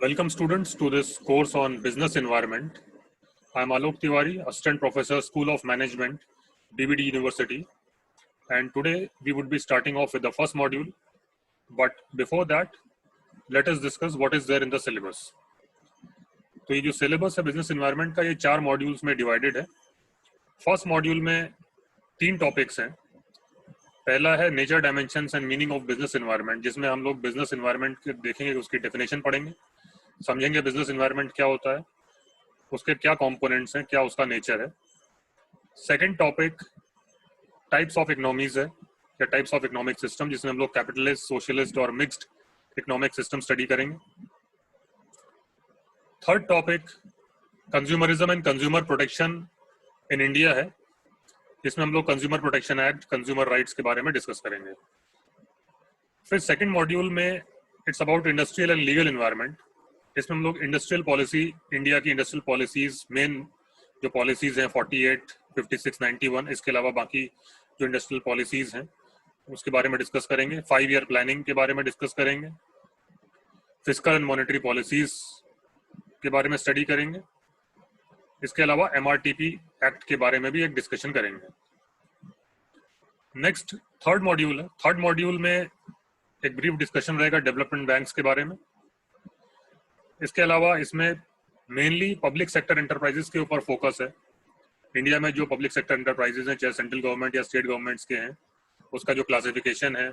Welcome students to this course on business environment. I am Alok Tiwari, Assistant Professor, School of Management, BBD University. And today we would be starting off with the first module. But before that, let us discuss what is there in the syllabus. तो ये जो syllabus है business environment का ये 4 modules में divided है. First module में 3 topics हैं. पहला है nature dimensions and meaning of business environment, जिसमें हम लोग बिजनेस एनवायरनमेंट के देखेंगे, उसकी डेफिनेशन पढ़ेंगे, समझेंगे बिजनेस एनवायरनमेंट क्या होता है, उसके क्या कंपोनेंट्स हैं, क्या उसका नेचर है. Second topic types of economies है या टाइप्स ऑफ इकोनॉमिक सिस्टम, जिसमें हम लोग कैपिटलिस्ट, सोशलिस्ट और मिक्स्ड इकोनॉमिक सिस्टम स्टडी करेंगे. Third topic consumerism and consumer protection in India है, जिसमें हम लोग consumer protection act, consumer rights के बारे में डिस्कस करेंगे. फिर सेकंड मॉड्यूल में it's about industrial and legal environment. इसमें हम लोग इंडस्ट्रियल पॉलिसी, इंडिया की इंडस्ट्रियल पॉलिसीज, मेन जो पॉलिसीज हैं 48, 56, 91, इसके अलावा बाकी जो इंडस्ट्रियल पॉलिसीज हैं उसके बारे में डिस्कस करेंगे. 5 ईयर प्लानिंग के बारे में डिस्कस करेंगे. फिस्कल एंड मॉनेटरी पॉलिसीज के बारे में स्टडी करेंगे. इसके अलावा MRTP एक्ट के बारे में भी एक डिस्कशन करेंगे. नेक्स्ट थर्ड मॉड्यूल है. थर्ड मॉड्यूल में एक ब्रीफ डिस्कशन रहेगा डेवलपमेंट बैंक्स के बारे में. इसके अलावा इसमें मेनली पब्लिक सेक्टर एंटरप्राइजेस के ऊपर फोकस है. इंडिया में जो पब्लिक सेक्टर एंटरप्राइजेस हैं, चाहे सेंट्रल गवर्नमेंट या स्टेट गवर्नमेंट्स के हैं, उसका जो क्लासिफिकेशन है,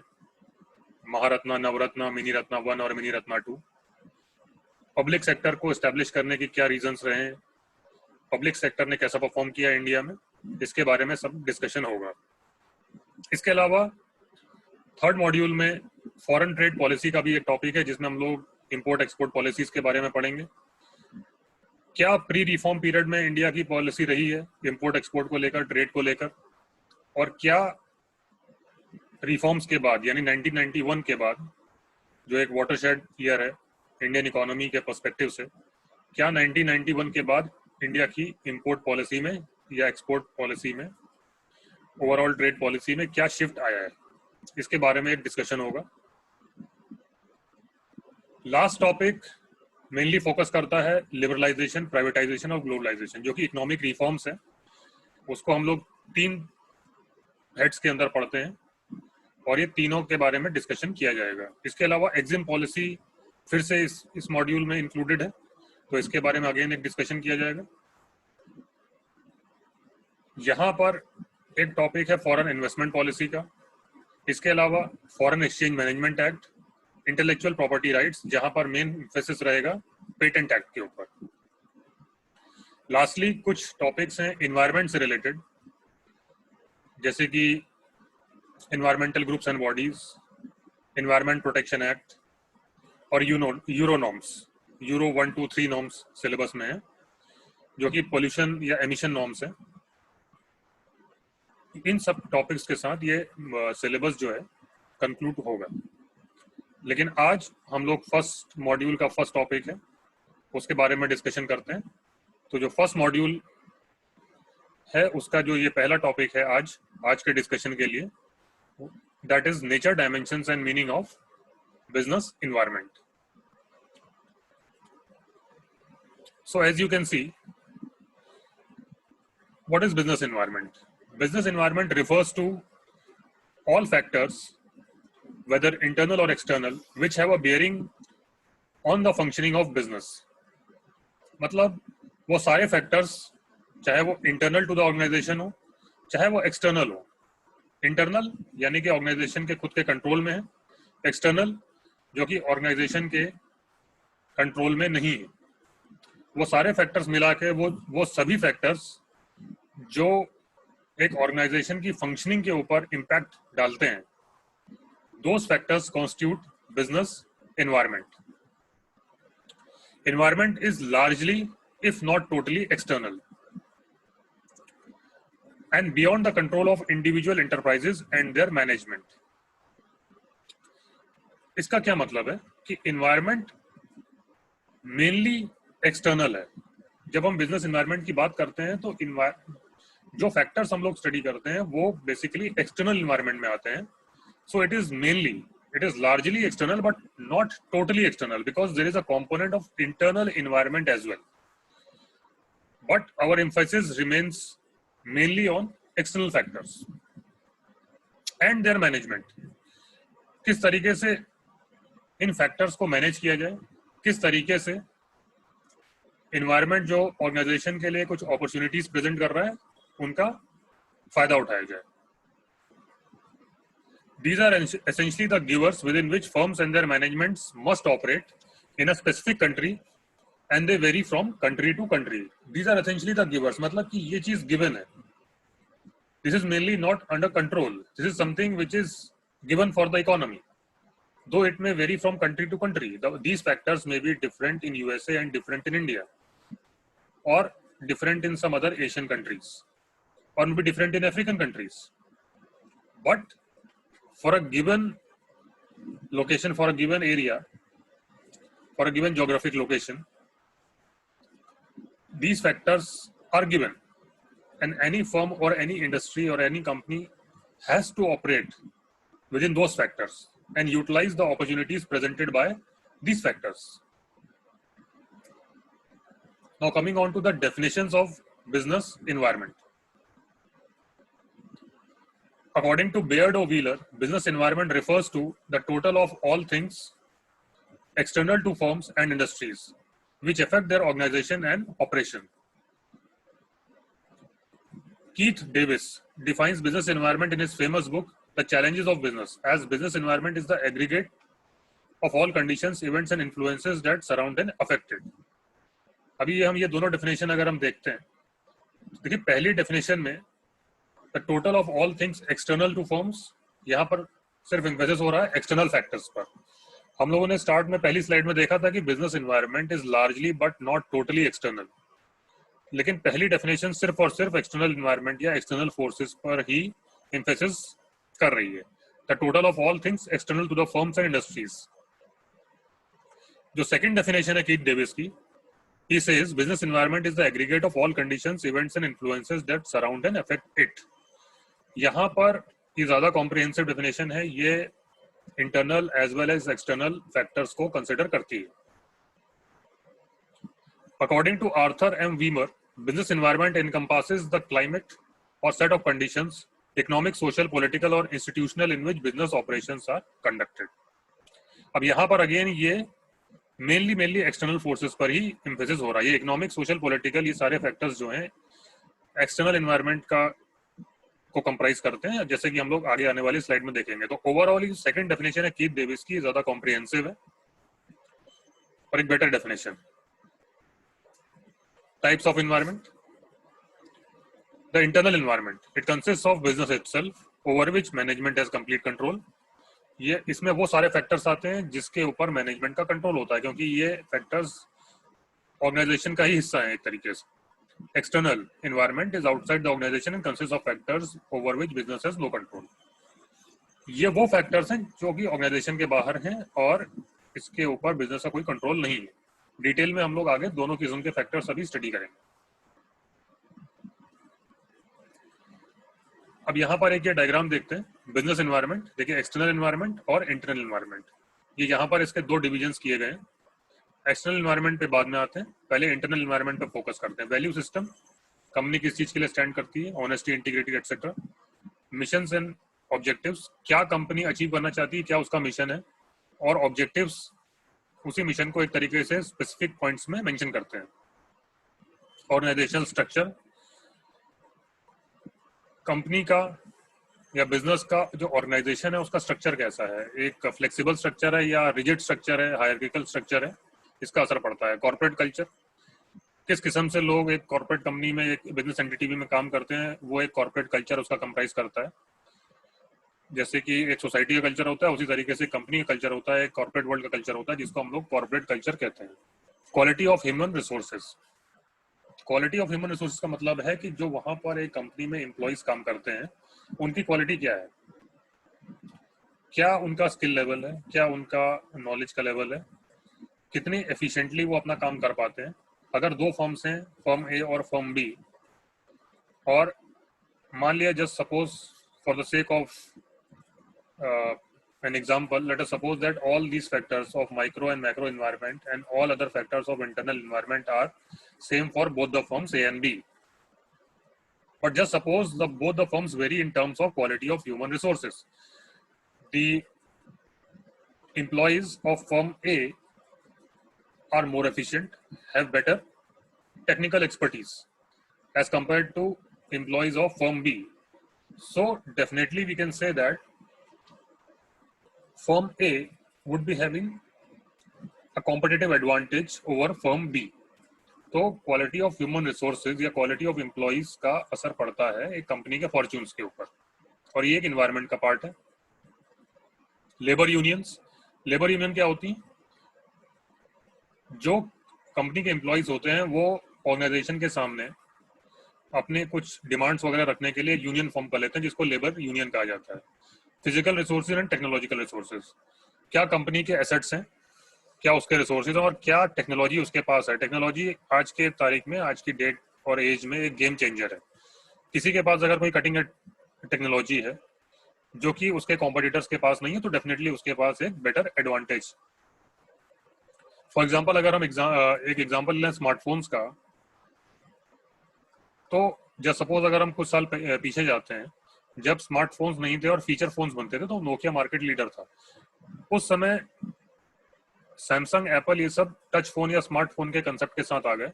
महारत्ना, नवरत्ना, मिनी रत्ना 1 और मिनी रत्ना 2. पब्लिक सेक्टर को एस्टेब्लिश करने के क्या रीजंस रहे हैं, पब्लिक सेक्टर ने कैसा परफॉर्म किया इंडिया में, इसके बारे में सब डिस्कशन होगा. इसके अलावा थर्ड मॉड्यूल में फॉरेन ट्रेड पॉलिसी का भी एक टॉपिक है, जिसमें हम लोग इंपोर्ट एक्सपोर्ट पॉलिसीज के बारे में पढ़ेंगे. क्या प्री रिफॉर्म पीरियड में इंडिया की पॉलिसी रही है इंपोर्ट एक्सपोर्ट को लेकर, ट्रेड को लेकर, और क्या रिफॉर्म्स के बाद यानी 1991 के बाद जो एक वाटरशेड ईयर है इंडियन इकोनॉमी के पर्सपेक्टिव से, क्या 1991 के बाद इंडिया की इंपोर्ट पॉलिसी में या एक्सपोर्ट पॉलिसी में, ओवरऑल ट्रेड पॉलिसी में क्या शिफ्ट आया है, इसके बारे में एक डिस्कशन होगा. लास्ट टॉपिक मेनली फोकस करता है लिबरलाइजेशन, प्राइवेटाइजेशन और ग्लोबलाइजेशन, जो कि इकोनॉमिक रिफॉर्म्स है. उसको हम लोग 3 हेड्स के अंदर पढ़ते हैं और ये तीनों के बारे में डिस्कशन किया जाएगा. इसके अलावा एग्जिम पॉलिसी फिर से इस मॉड्यूल में इंक्लूडेड है, तो इसके बारे में अगेन एक डिस्कशन किया जाएगा. यहाँ पर एक टॉपिक है फॉरेन इन्वेस्टमेंट पॉलिसी का. इसके अलावा foreign exchange management act, intellectual property rights, जहां पर मेन एम्फेसिस रहेगा पेटेंट एक्ट के ऊपर. लास्टली कुछ टॉपिक्स हैं एनवायरनमेंट से रिलेटेड, जैसे कि environmental groups and bodies, environment protection act और euro norms. Euro 1, 2, 3 norms syllabus में है, जो कि पोल्यूशन या एमिशन नॉर्म्स है. इन सब टॉपिक्स के साथ ये सिलेबस जो है कंक्लूड होगा. लेकिन आज हम लोग फर्स्ट मॉड्यूल का फर्स्ट टॉपिक है, उसके बारे में डिस्कशन करते हैं. तो जो फर्स्ट मॉड्यूल है उसका जो ये पहला टॉपिक है आज के डिस्कशन के लिए, that is nature dimensions and meaning of business environment. So as you can see, what is business environment? Business environment refers to all factors, whether internal or external, which have a bearing on the functioning of business. मतलब वो सारे factors, चाहे वो internal to the organisation हो, चाहे वो external हो. Internal यानी कि ऑर्गेनाइजेशन के खुद के कंट्रोल में है, एक्सटर्नल जो कि ऑर्गेनाइजेशन के कंट्रोल में नहीं है. वो सारे फैक्टर्स मिला के वो सभी फैक्टर्स जो एक ऑर्गेनाइजेशन की फंक्शनिंग के ऊपर इम्पैक्ट डालते हैं, those factors constitute business environment. Environment is largely, if not totally, external and beyond the control of individual enterprises and there management. इसका क्या मतलब है कि एनवायरनमेंट मेनली एक्सटर्नल है. जब हम बिजनेस एनवायरनमेंट की बात करते हैं तो जो फैक्टर्स हम लोग स्टडी करते हैं वो बेसिकली एक्सटर्नल एनवायरनमेंट में आते हैं. So it is mainly it is largely external but not totally external, because there is a component of internal environment as well, but our emphasis remains mainly on external factors and their management. किस तरीके से इन factors को manage किया जाए, किस तरीके से environment जो ऑर्गेनाइजेशन के लिए कुछ अपॉर्चुनिटीज प्रेजेंट कर रहा है उनका फायदा उठाया जाए. These are essentially the givers within which firms and their managements must operate in a specific country, and they vary from country to country. These are essentially the givers. मतलब कि ये चीज given है. This is mainly not under control. This is something which is given for the economy. Though it may vary from country to country. These factors may be different in USA and different in India, or different in some other Asian countries, or maybe different in African countries. But for a given location, for a given area, for a given geographic location, these factors are given, and any firm or any industry or any company has to operate within those factors and utilize the opportunities presented by these factors. Now coming on to the definitions of business environment. According to Baird or Wheeler, business environment refers to the total of all things external to firms and industries which affect their organization and operation. Keith Davis defines business environment in his famous book, The Challenges of Business, as business environment is the aggregate of all conditions, events and influences that surround and affect it. अभी हम ये दोनों definition अगर हम देखते हैं, देखिए पहली डेफिनेशन में The total of all things external to firms, यहाँ पर सिर्फ एम्फेसिस हो रहा है एक्सटर्नल फैक्टर्स पर. हम लोगों ने स्टार्ट में पहली स्लाइड में देखा था कि business environment is largely but not totally external, लेकिन पहली डेफिनेशन सिर्फ और सिर्फ एक्सटर्नल एनवायरनमेंट या एक्सटर्नल फोर्सेस पर ही एम्फेसिस कर रही है. The total of all things external to the firms and industries. जो सेकंड डेफिनेशन है कीथ डेविस की, he says business environment is the aggregate of all conditions, events and influences that surround and affect it. यहाँ पर ये ज्यादा comprehensive definition है, ये internal as well as external factors को कंसिडर करती है. According to Arthur M Weimer, business environment encompasses the climate और set of conditions, economic, social, political और institutional in which business operations are conducted. अब यहाँ पर अगेन ये mainly external forces पर ही एम्फेसिस हो रहा है. ये इकोनॉमिक, सोशल, पॉलिटिकल, ये सारे फैक्टर्स जो हैं एक्सटर्नल एनवायरनमेंट का को कंप्राइज करते हैं, जैसे कि हम लोग आगे आने वाली स्लाइड में देखेंगे. तो ओवरऑल ये सेकंड डेफिनेशन है कीथ डेविस की, ज्यादा कॉम्प्रिहेंसिव है और एक better definition. Types of environment. The internal environment, it consist of business itself over which management has complete control. ये इसमें वो सारे फैक्टर्स आते हैं जिसके ऊपर मैनेजमेंट का कंट्रोल होता है, क्योंकि ये फैक्टर्स ऑर्गेनाइजेशन का ही हिस्सा है एक तरीके से. External environment is outside the organization and consists of factors over which business has no control. ये वो फैक्टर्स हैं जो कि ऑर्गेनाइजेशन के बाहर हैं और इसके ऊपर बिजनेस का कोई कंट्रोल नहीं है. डिटेल में हम लोग आगे दोनों किस्म के फैक्टर्स अभी स्टडी करेंगे. अब यहाँ पर एक ये डायग्राम देखते हैं. बिजनेस एनवायरनमेंट, देखिए एक्सटर्नल एनवायरनमेंट और इंटरनल एनवायरनमेंट, ये यहाँ पर इसके दो डिविजन्स किए गए हैं. एक्सटर्नल एनवायरनमेंट पे बाद में आते हैं, पहले इंटरनल एनवायरनमेंट पे फोकस करते हैं. वैल्यू सिस्टम, कंपनी किस चीज के लिए स्टैंड करती है, honesty, integrity etcetera. Missions and objectives, क्या कंपनी अचीव करना चाहती है, क्या उसका मिशन है, और ऑब्जेक्टिव्स उसी मिशन को एक तरीके से स्पेसिफिक पॉइंट्स में मेंशन करते हैं. ऑर्गेनाइजेशनल स्ट्रक्चर, कंपनी का या बिजनेस का जो ऑर्गेनाइजेशन है उसका स्ट्रक्चर कैसा है, एक फ्लेक्सिबल स्ट्रक्चर है या रिजिड स्ट्रक्चर है, हायरार्किकल स्ट्रक्चर है, इसका असर पड़ता है. कॉर्पोरेट कल्चर, किस किस्म से लोग एक कॉर्पोरेट कंपनी में, एक बिजनेस एंटिटी में काम करते हैं, वो एक कॉर्पोरेट कल्चर उसका कंप्राइज करता है. जैसे कि एक सोसाइटी का कल्चर होता है, उसी तरीके से कंपनी का कल्चर होता है, एक कॉर्पोरेट वर्ल्ड का कल्चर होता है, जिसको हम लोग कॉर्पोरेट कल्चर कहते हैं. Quality of human resources. Quality of human resources का मतलब है कि जो वहां पर एक कंपनी में एम्प्लॉइज काम करते हैं उनकी क्वालिटी क्या है, क्या उनका स्किल लेवल है, क्या उनका नॉलेज का लेवल है, कितनी एफिशिएंटली वो अपना काम कर पाते हैं. अगर दो फर्म्स हैं, फर्म ए और फर्म बी, और मान लिया just suppose for the sake of an example, let us suppose that all these factors of micro and macro environment and all other factors of internal environment are same for both the firms A and B. But just suppose both the firms vary in terms of quality of human resources. The employees of firm A are more efficient, have better technical expertise as compared to employees of firm B. So definitely we can say that firm A would be having a competitive advantage over firm B. तो quality of human resources या quality of employees का असर पड़ता है एक company के fortunes के ऊपर, और ये एक एनवायरनमेंट का पार्ट है. लेबर यूनियन क्या होती हैं? जो कंपनी के एम्प्लॉइज होते हैं वो ऑर्गेनाइजेशन के सामने अपने कुछ डिमांड्स वगैरह रखने के लिए यूनियन फॉर्म कर लेते हैं, जिसको लेबर यूनियन कहा जाता है. Physical resources and technological resources, क्या कंपनी के एसेट्स हैं, क्या उसके रिसोर्सेज और क्या टेक्नोलॉजी उसके पास है. टेक्नोलॉजी आज के तारीख में, आज की डेट और एज में एक गेम चेंजर है. किसी के पास अगर कोई कटिंग टेक्नोलॉजी है जो कि उसके कॉम्पिटिटर्स के पास नहीं है, तो डेफिनेटली उसके पास एक बेटर एडवांटेज. फॉर एग्जांपल अगर हम एक एग्जांपल लें स्मार्टफोन्स का, तो जब सपोज अगर हम कुछ साल पीछे जाते हैं, जब स्मार्टफोन्स नहीं थे और फीचर फोन्स बनते थे, तो नोकिया मार्केट लीडर था. उस समय सैमसंग, एप्पल ये सब टच फोन या स्मार्टफोन के कंसेप्ट के साथ आ गए,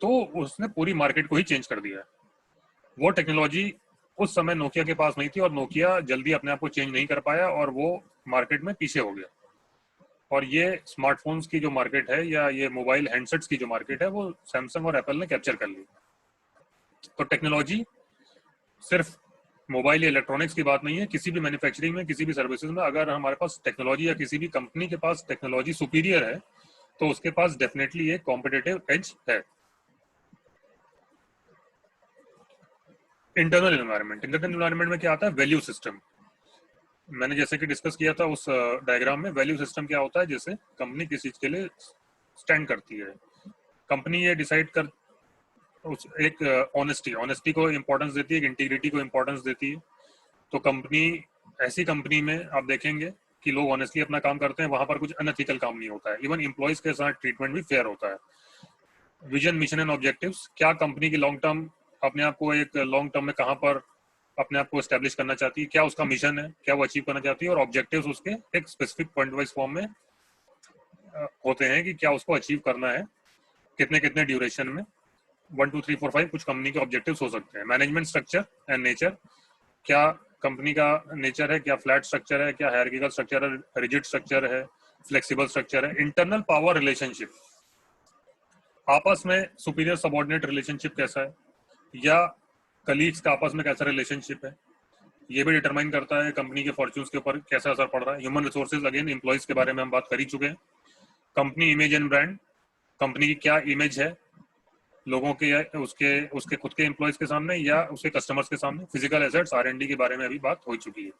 तो उसने पूरी मार्केट को ही चेंज कर दिया. वो टेक्नोलॉजी उस समय नोकिया के पास नहीं थी और नोकिया जल्दी अपने आप को चेंज नहीं कर पाया और वो मार्केट में पीछे हो गया. और ये स्मार्टफोन्स की जो मार्केट है या ये मोबाइल हैंडसेट्स की जो मार्केट है, वो सैमसंग और एप्पल ने कैप्चर कर ली. तो टेक्नोलॉजी सिर्फ मोबाइल या इलेक्ट्रॉनिक्स की बात नहीं है. किसी भी मैन्युफैक्चरिंग में, किसी भी सर्विसेज में अगर हमारे पास टेक्नोलॉजी या किसी भी कंपनी के पास टेक्नोलॉजी सुपीरियर है, तो उसके पास डेफिनेटली एक कॉम्पिटिटिव एज है. इंटरनल एनवायरनमेंट में क्या आता है? Value system. मैंने जैसे कि डिस्कस किया था उस डायग्राम में, वैल्यू सिस्टम क्या होता है? जैसे कंपनी किसी चीज के लिए स्टैंड करती है, कंपनी ये डिसाइड कर एक ऑनेस्टी को इंपॉर्टेंस देती है, एक इंटीग्रिटी को इंपॉर्टेंस देती है. तो कंपनी, ऐसी कंपनी में आप देखेंगे कि लोग ऑनेस्टली अपना काम करते हैं, वहां पर कुछ अनएथिकल काम नहीं होता है. इवन एम्प्लॉइज के साथ ट्रीटमेंट भी फेयर होता है. विजन, मिशन एंड ऑब्जेक्टिव्स, क्या कंपनी की लॉन्ग टर्म अपने आप को एक लॉन्ग टर्म में कहां पर अपने आप को एस्टेब्लिश करना चाहती है, क्या उसका मिशन है, क्या वो अचीव करना चाहती है, और ऑब्जेक्टिव्स उसके एक स्पेसिफिक पॉइंट वाइज फॉर्म में होते हैं कि क्या उसको अचीव करना है, कितने कितने ड्यूरेशन में. 1 2 3 4 5 कुछ कंपनी के ऑब्जेक्टिव्स हो सकते हैं. मैनेजमेंट स्ट्रक्चर एंड नेचर, क्या कंपनी का नेचर है, क्या फ्लैट स्ट्रक्चर है, क्या हायरार्किकल स्ट्रक्चर है, रिजिड स्ट्रक्चर है, फ्लेक्सिबल स्ट्रक्चर है. इंटरनल पावर रिलेशनशिप, आपस में सुपीरियर सबऑर्डिनेट रिलेशनशिप कैसा है, या कलीग्स का आपस में कैसा रिलेशनशिप है, ये भी डिटरमाइन करता है कंपनी के फॉर्च्यून्स के ऊपर कैसा असर पड़ रहा है. ह्यूमन रिसोर्सेज, अगेन एम्प्लॉइज के बारे में हम बात कर ही चुके हैं. Company image and brand, company की क्या इमेज है लोगों के या उसके खुद के एम्प्लॉइज के सामने या उसके कस्टमर्स के सामने. फिजिकल एसेट्स, R&D के बारे में अभी बात हो चुकी है.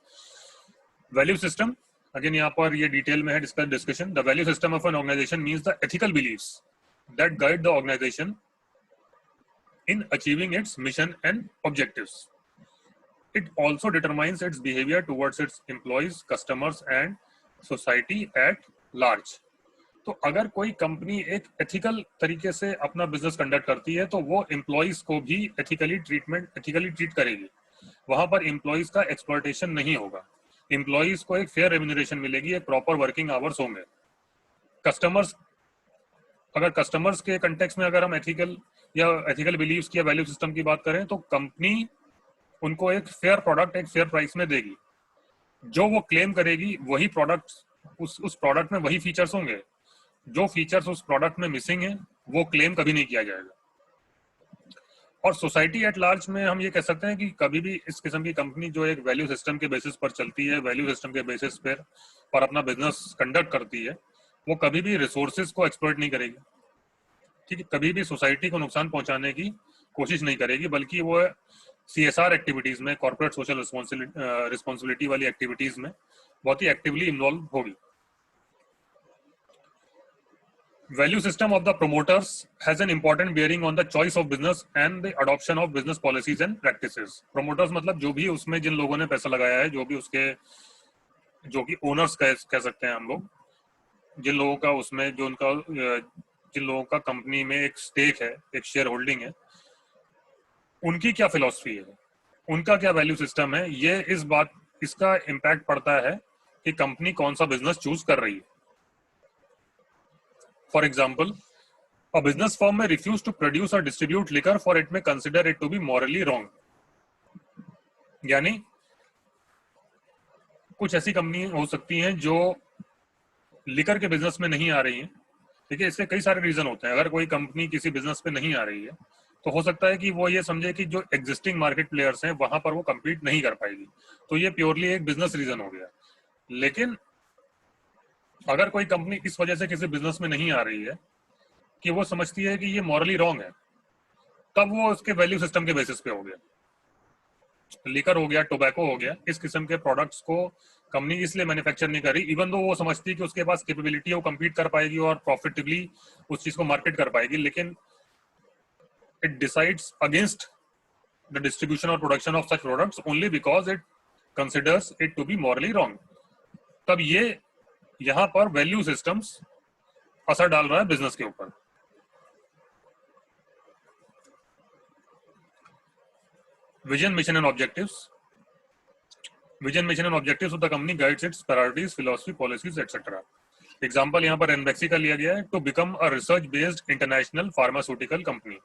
वैल्यू सिस्टम, अगेन यहाँ पर ये डिटेल में है discussion. The value system of an organisation means the ethical believes that guide the organisation in achieving its mission and objectives. It also determines its behavior towards its employees, customers and society at large. तो अगर कोई company एक ethical तरीके से अपना business conduct करती है, तो वो एम्प्लॉइज को भी एथिकली ट्रीट करेगी. वहां पर एम्प्लॉइज का एक्सप्लॉयटेशन नहीं होगा, एम्प्लॉइज को एक फेयर रेम्यूनरेशन मिलेगी, एक प्रॉपर वर्किंग आवर्स होंगे. कस्टमर्स, अगर कस्टमर्स के कंटेक्स्ट में अगर हम एथिकल बिलीव्स की या वैल्यू सिस्टम की बात करें, तो कंपनी उनको एक फेयर प्रोडक्ट एक फेयर प्राइस में देगी. जो वो क्लेम करेगी वही प्रोडक्ट, उस प्रोडक्ट में वही फीचर्स होंगे. जो फीचर्स उस प्रोडक्ट में मिसिंग है वो क्लेम कभी नहीं किया जाएगा. और सोसाइटी एट लार्ज में हम ये कह सकते हैं कि कभी भी इस किस्म की कंपनी जो एक वैल्यू सिस्टम के बेसिस पर चलती है, वैल्यू सिस्टम के बेसिस पर अपना बिजनेस कंडक्ट करती है, वो कभी भी रिसोर्सेज को एक्सप्लॉइट नहीं करेगी. ठीक है, कभी भी सोसाइटी को नुकसान पहुंचाने की कोशिश नहीं करेगी, बल्कि वो CSR एक्टिविटीज में, कॉर्पोरेट सोशल रिस्पॉन्सिबिलिटी वाली एक्टिविटीज में बहुत ही एक्टिवली इन्वॉल्व होगी. Value system of the promoters has an important bearing on the choice of business and the adoption of business policies and practices. Promoters मतलब जो भी उसमें जिन लोगों ने पैसा लगाया है, जो भी उसके जो कि ओनर्स कह सकते हैं हम लोग, जिन लोगों का उसमें जो उनका जिन लोगों का कंपनी में एक स्टेक है, एक शेयर होल्डिंग है, उनकी क्या फिलॉसफी है, उनका क्या वैल्यू सिस्टम है, ये इसका इम्पैक्ट पड़ता है कि कंपनी कौन सा बिजनेस चूज कर रही है। For example, a business firm में रिफ्यूज टू प्रोड्यूस और डिस्ट्रीब्यूट लिकर फॉर इट में consider it to be morally wrong. यानी कुछ ऐसी कंपनी हो सकती हैं जो लिकर के बिजनेस में नहीं आ रही हैं। देखिए, इसके कई सारे रीजन होते हैं। अगर कोई कंपनी किसी बिजनेस पे नहीं आ रही है तो हो सकता है कि वो ये समझे कि जो एग्जिस्टिंग मार्केट प्लेयर्स हैं वहां पर वो कम्पीट नहीं कर पाएगी, तो ये प्योरली एक बिजनेस रीजन हो गया। लेकिन अगर कोई कंपनी इस वजह से किसी बिजनेस में नहीं आ रही है कि वो समझती है कि ये मॉरली रॉन्ग है, तब वो उसके वैल्यू सिस्टम के बेसिस पे हो गया। लिकर हो गया, टोबैको हो गया, इस किस्म के प्रोडक्ट्स को कंपनी इसलिए मैन्युफैक्चर नहीं कर रही, इवन दो वो समझती है कि उसके पास कैपेबिलिटी है, वो कम्पीट कर पाएगी और प्रॉफिटेबली उस चीज को मार्केट कर पाएगी, लेकिन it decides against the distribution or production of such products only because it considers it to be morally wrong। तब ये यहां पर वैल्यू सिस्टम्स असर डाल रहा है बिजनेस के ऊपर। Vision, mission and objectives. Vision, mission and objectives of the company guides its priorities, philosophy, policies etcetera. Example यहां पर रेनबैक्सी का लिया गया है, to become a research based international pharmaceutical company.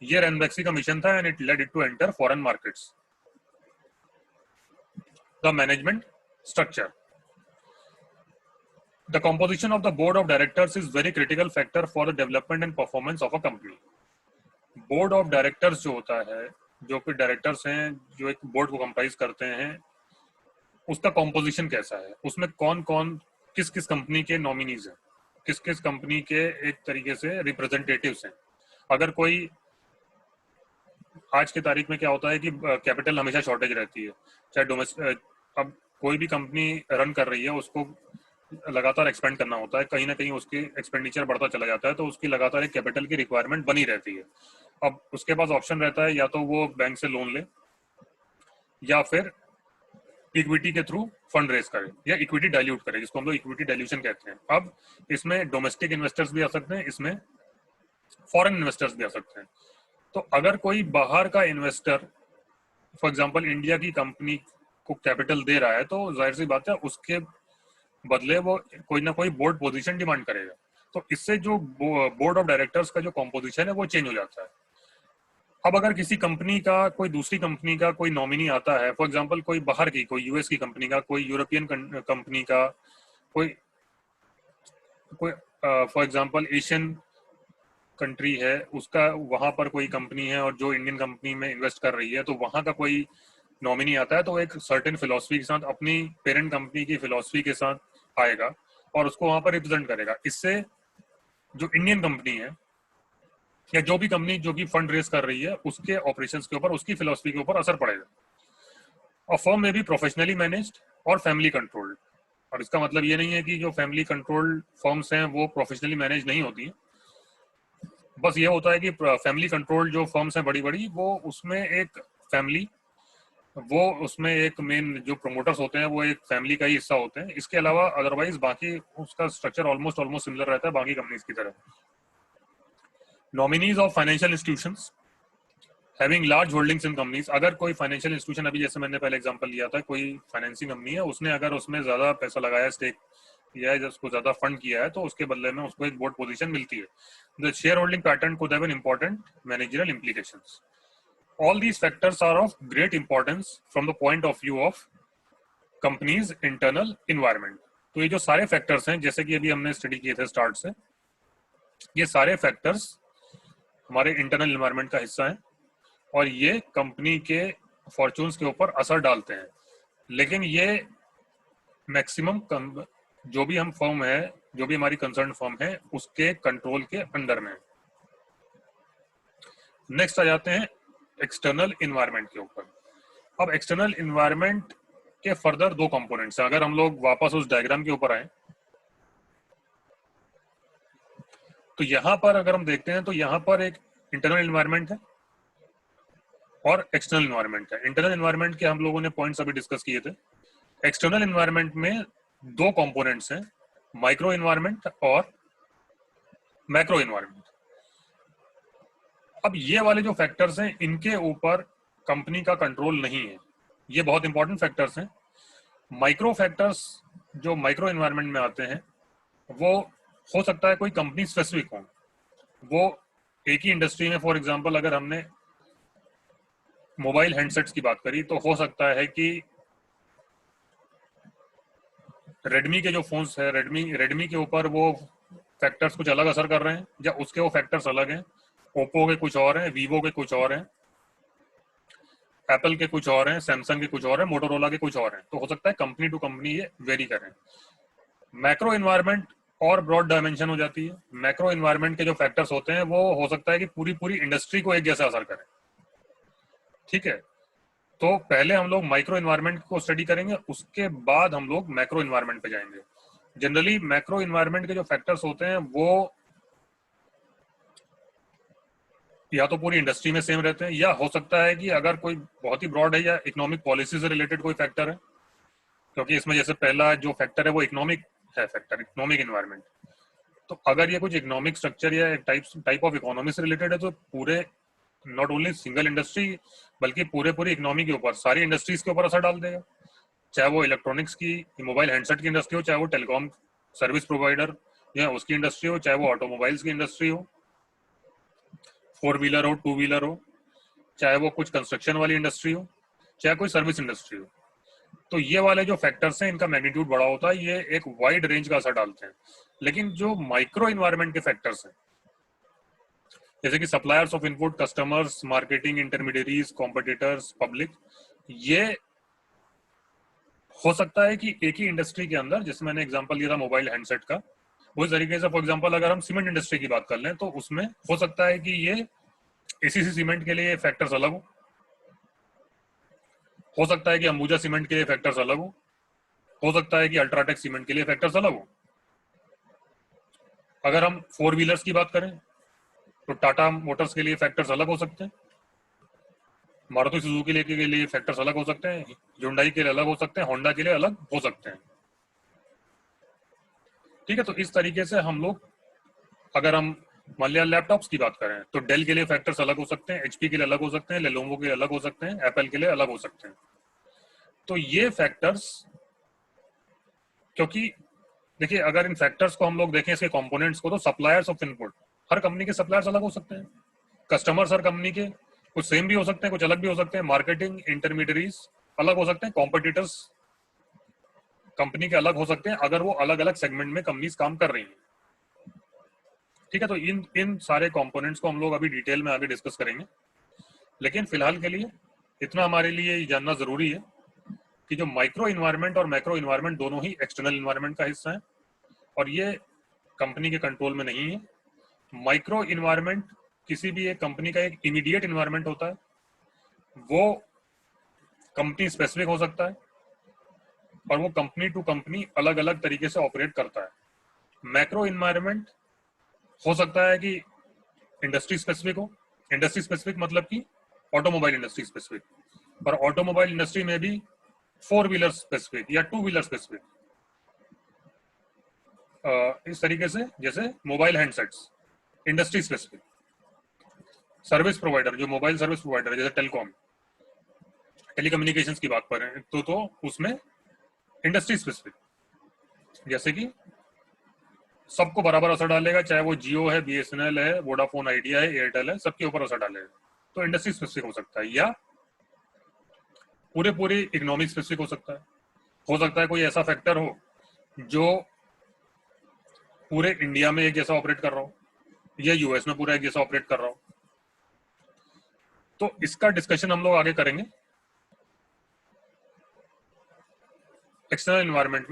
ये रेनबैक्सी का मिशन था and it led it to enter foreign markets. The management structure. The composition of the board of directors is very critical factor for the development and performance of a company। Board of directors जो होता है, जो कि directors हैं जो एक board को comprise करते हैं, उसका कॉम्पोजिशन कैसा है, उसमें कौन कौन किस किस कंपनी के नॉमिनीज हैं, किस किस कंपनी के एक तरीके से रिप्रेजेंटेटिव्स हैं। अगर कोई, आज की तारीख में क्या होता है कि कैपिटल हमेशा शॉर्टेज रहती है, चाहे डोमेस्टिक, अब कोई भी कंपनी रन कर रही है उसको लगातार एक्सपेंड करना होता है, कहीं ना कहीं उसकी एक्सपेंडिचर बढ़ता चला जाता है, तो उसकी लगातार एक कैपिटल की रिक्वायरमेंट बनी रहती है। अब उसके पास ऑप्शन रहता है, या तो वो बैंक से लोन ले या फिर इक्विटी के थ्रू फंड रेज करे या इक्विटी डाइल्यूट करे, जिसको हम लोग इक्विटी डाइल्यूशन कहते हैं। अब इसमें डोमेस्टिक इन्वेस्टर्स भी आ सकते हैं, इसमें फॉरेन इन्वेस्टर्स भी आ सकते हैं। तो अगर कोई बाहर का इन्वेस्टर फॉर एग्जांपल इंडिया की कंपनी को कैपिटल दे रहा है, तो जाहिर सी बात है उसके बदले वो कोई ना कोई बोर्ड पोजीशन डिमांड करेगा। तो इससे जो बोर्ड ऑफ डायरेक्टर्स का जो कॉम्पोजिशन है वो चेंज हो जाता है। अब अगर किसी कंपनी का, कोई दूसरी कंपनी का कोई नॉमिनी आता है, फॉर एग्जांपल कोई बाहर की, कोई यूएस की कंपनी का, कोई यूरोपियन कंपनी का, कोई कोई फॉर एग्जांपल एशियन कंट्री है, उसका वहां पर कोई कंपनी है और जो इंडियन कंपनी में इन्वेस्ट कर रही है, तो वहां का कोई नॉमिनी आता है, तो एक सर्टेन फिलॉसफी के साथ, अपनी पेरेंट कंपनी की फिलॉसफी के साथ आएगा और उसको वहां पर रिप्रेजेंट करेगा। इससे जो इंडियन कंपनी है या जो भी कंपनी जो कि फंड रेज कर रही है, उसके ऑपरेशंस के ऊपर, उसकी फिलॉसफी के ऊपर असर पड़ेगा। और फर्म में भी प्रोफेशनली मैनेज्ड और फैमिली कंट्रोल्ड। और इसका मतलब ये नहीं है कि जो फैमिली कंट्रोल्ड फर्म्स हैं वो प्रोफेशनली मैनेज नहीं होती है, बस ये होता है कि फैमिली कंट्रोल जो फर्म्स हैं बड़ी बड़ी, वो उसमें एक फैमिली, वो उसमें एक मेन जो प्रोमोटर्स होते हैं वो एक फैमिली का ही हिस्सा होते हैं। इसके अलावा अदरवाइज बाकी उसका स्ट्रक्चर ऑलमोस्ट सिमिलर रहता है बाकी कंपनीज की तरह। Nominees of financial institutions having large holdings in companies. अगर कोई फाइनेंशियल इंस्टीट्यूशन, अभी जैसे मैंने पहले एग्जांपल लिया था, कोई फाइनेंसिंग कंपनी है, उसने अगर उसमें ज्यादा पैसा लगाया, स्टेक किया है, उसको ज्यादा फंड किया है, तो उसके बदले में उसको एक बोर्ड पोजीशन मिलती है। The share holding pattern could have an important managerial implications। All these factors are of great importance from the point of view of company's internal environment। तो ये जो सारे फैक्टर्स हैं, जैसे कि अभी हमने स्टडी किए थे स्टार्ट से, ये सारे फैक्टर्स हमारे इंटरनल एनवायरनमेंट का हिस्सा हैं और ये कंपनी के फॉर्चून्स के ऊपर असर डालते हैं। लेकिन ये मैक्सिमम जो भी हम फर्म है, जो भी हमारी कंसर्न फर्म है, उसके कंट्रोल के अंडर में। नेक्स्ट आ जाते हैं एक्सटर्नल इन्वायरमेंट के ऊपर। अब एक्सटर्नल इन्वायरमेंट के फर्दर दो कंपोनेंट्स हैं। अगर हम लोग वापस उस डायग्राम के ऊपर आए, तो यहां पर अगर हम देखते हैं तो यहां पर एक इंटरनल इन्वायरमेंट है और एक्सटर्नल इन्वायरमेंट है। इंटरनल इन्वायरमेंट के हम लोगों ने पॉइंट्स अभी डिस्कस किए थे। एक्सटर्नल इन्वायरमेंट में दो कंपोनेंट्स हैं, माइक्रो इन्वायरमेंट और मैक्रो इन्वायरमेंट। अब ये वाले जो फैक्टर्स हैं इनके ऊपर कंपनी का कंट्रोल नहीं है, ये बहुत इंपॉर्टेंट फैक्टर्स हैं। माइक्रो फैक्टर्स जो माइक्रो इन्वायरमेंट में आते हैं वो हो सकता है कोई कंपनी स्पेसिफिक हो, वो एक ही इंडस्ट्री में, फॉर एग्जांपल अगर हमने मोबाइल हैंडसेट्स की बात करी तो हो सकता है कि रेडमी के जो फोन्स है, रेडमी के ऊपर वो फैक्टर्स कुछ अलग असर कर रहे हैं, या उसके वो फैक्टर्स अलग हैं, ओप्पो के कुछ और हैं, वीवो के कुछ और हैं, एप्पल के कुछ और हैं, सैमसंग के कुछ और हैं, मोटोरोला के कुछ और हैं। तो हो सकता है कंपनी टू कंपनी ये वेरी करें। मैक्रो इन्वायरमेंट और ब्रॉड डायमेंशन हो जाती है। मैक्रो इन्वायरमेंट के जो फैक्टर्स होते हैं वो हो सकता है कि पूरी पूरी इंडस्ट्री को एक जैसा असर करें, ठीक है। तो पहले हम लोग माइक्रो इन्वायरमेंट को स्टडी करेंगे, उसके बाद हम लोग मैक्रो इन्वायरमेंट पे जाएंगे। जनरली मैक्रो इन्वायरमेंट के जो फैक्टर्स होते हैं वो या तो पूरी इंडस्ट्री में सेम रहते हैं, या हो सकता है कि अगर कोई बहुत ही ब्रॉड है या इकोनॉमिक पॉलिसी से रिलेटेड कोई फैक्टर है, क्योंकि इसमें जैसे पहला जो फैक्टर है वो इकोनॉमिक है, फैक्टर इकोनॉमिक इन्वायरमेंट। तो अगर ये कुछ इकोनॉमिक स्ट्रक्चर या एक टाइप ऑफ इकोनॉमी से रिलेटेड है तो पूरे नॉट ओनली सिंगल इंडस्ट्री बल्कि पूरी इकोनॉमी के ऊपर, सारी इंडस्ट्रीज के ऊपर असर डाल देगा। चाहे वो इलेक्ट्रॉनिक्स की, मोबाइल हैंडसेट की इंडस्ट्री हो, चाहे वो टेलीकॉम सर्विस प्रोवाइडर या उसकी इंडस्ट्री हो, चाहे वो ऑटोमोबाइल्स की इंडस्ट्री हो, 4 व्हीलर हो, 2 व्हीलर हो, चाहे वो कुछ कंस्ट्रक्शन वाली इंडस्ट्री हो, चाहे कोई सर्विस इंडस्ट्री हो। तो ये वाले जो फैक्टर्स हैं इनका मैग्नीट्यूड बड़ा होता है, ये एक वाइड रेंज का असर डालते हैं। लेकिन जो माइक्रो इन्वायरमेंट के फैक्टर्स हैं, जैसे कि suppliers of input, customers, marketing, intermediaries, competitors, public, ये हो सकता है कि एक ही इंडस्ट्री के अंदर, जैसे मैंने एग्जांपल दिया था मोबाइल हैंडसेट का, उस तरीके से फॉर एग्जांपल अगर हम सीमेंट इंडस्ट्री की बात कर लें तो उसमें हो सकता है कि ये एसीसी सीमेंट के लिए फैक्टर्स अलग हो सकता है कि अंबुजा सीमेंट के लिए फैक्टर्स अलग हो सकता है कि अल्ट्राटेक सीमेंट के लिए फैक्टर्स अलग हो। अगर हम 4 व्हीलर्स की बात करें तो टाटा मोटर्स के लिए फैक्टर्स अलग हो सकते हैं, मारुति सुजुकी के लिए फैक्टर्स अलग हो सकते हैं, हुंडई के लिए अलग हो सकते हैं, होंडा के लिए अलग हो सकते हैं, ठीक है। तो इस तरीके से हम लोग, अगर हम मान लिया लैपटॉप्स की बात करें तो डेल के लिए फैक्टर्स अलग हो सकते हैं, एचपी के लिए अलग हो सकते हैं, लेनोवो के लिए अलग हो सकते हैं, एप्पल के लिए अलग हो सकते हैं। तो ये फैक्टर्स, क्योंकि देखिए अगर इन फैक्टर्स को हम लोग देखें, इसके कंपोनेंट्स को, तो suppliers of input, her company के सप्लायर्स अलग हो सकते हैं। कस्टमर्स हर कंपनी के कुछ सेम भी हो सकते हैं, कुछ अलग भी हो सकते हैं। मार्केटिंग इंटरमीडियरीज अलग हो सकते हैं, कॉम्पिटिटर्स कंपनी के अलग हो सकते हैं अगर वो अलग अलग सेगमेंट में कंपनीज काम कर रही हैं, ठीक है। तो इन इन सारे कंपोनेंट्स को हम लोग अभी डिटेल में आगे डिस्कस करेंगे, लेकिन फिलहाल के लिए इतना हमारे लिए जानना जरूरी है कि जो माइक्रो इन्वायरमेंट और मैक्रो इन्वायरमेंट दोनों ही एक्सटर्नल इन्वायरमेंट का हिस्सा है और ये कंपनी के कंट्रोल में नहीं है। माइक्रो इन्वायरमेंट किसी भी एक कंपनी का एक इमीडिएट इन्वायरमेंट होता है, वो कंपनी स्पेसिफिक हो सकता है और वो कंपनी टू कंपनी अलग अलग तरीके से ऑपरेट करता है। मैक्रो इन्वायरमेंट हो सकता है कि इंडस्ट्री स्पेसिफिक हो, इंडस्ट्री स्पेसिफिक मतलब कि ऑटोमोबाइल इंडस्ट्री स्पेसिफिक, और ऑटोमोबाइल इंडस्ट्री में भी 4 व्हीलर स्पेसिफिक या 2 व्हीलर स्पेसिफिक। इस तरीके से जैसे mobile handsets industry specific, service provider जो मोबाइल सर्विस प्रोवाइडर है जैसे टेलीकॉम, टेलीकम्युनिकेशंस की बात करें तो उसमें इंडस्ट्री स्पेसिफिक, जैसे कि सबको बराबर असर डालेगा, चाहे वो जियो है, बीएसएनएल है, वोडाफोन आइडिया है, एयरटेल है, सबके ऊपर असर डालेगा, तो इंडस्ट्री स्पेसिफिक हो सकता है। या पूरे इकोनॉमिक स्पेसिफिक हो सकता है कोई ऐसा फैक्टर हो जो पूरे इंडिया में एक जैसा ऑपरेट कर रहा हो या यूएस में पूरा एक जैसा ऑपरेट कर रहा हो। तो इसका डिस्कशन हम लोग आगे करेंगे। एक्सटर्नल इन्वायरमेंट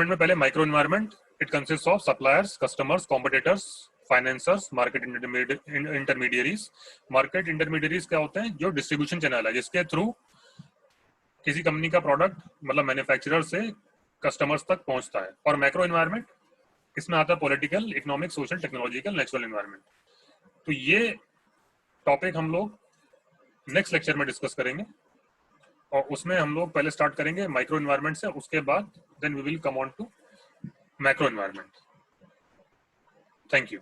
में पहले micro environment, it consist of suppliers, customers, competitors, financiers, market intermediaries. Market intermediaries क्या होते हैं? जो डिस्ट्रीब्यूशन चैनल है जिसके थ्रू किसी कंपनी का प्रोडक्ट मतलब मैन्युफैक्चरर से कस्टमर्स तक पहुंचता है। और मैक्रो इन्वायरमेंट, इसमें आता है political, economic, social, technological, natural environment. तो ये टॉपिक हम लोग नेक्स्ट लेक्चर में डिस्कस करेंगे और उसमें हम लोग पहले स्टार्ट करेंगे माइक्रो इन्वायरमेंट से, उसके बाद then we will come on to macro environment. Thank you.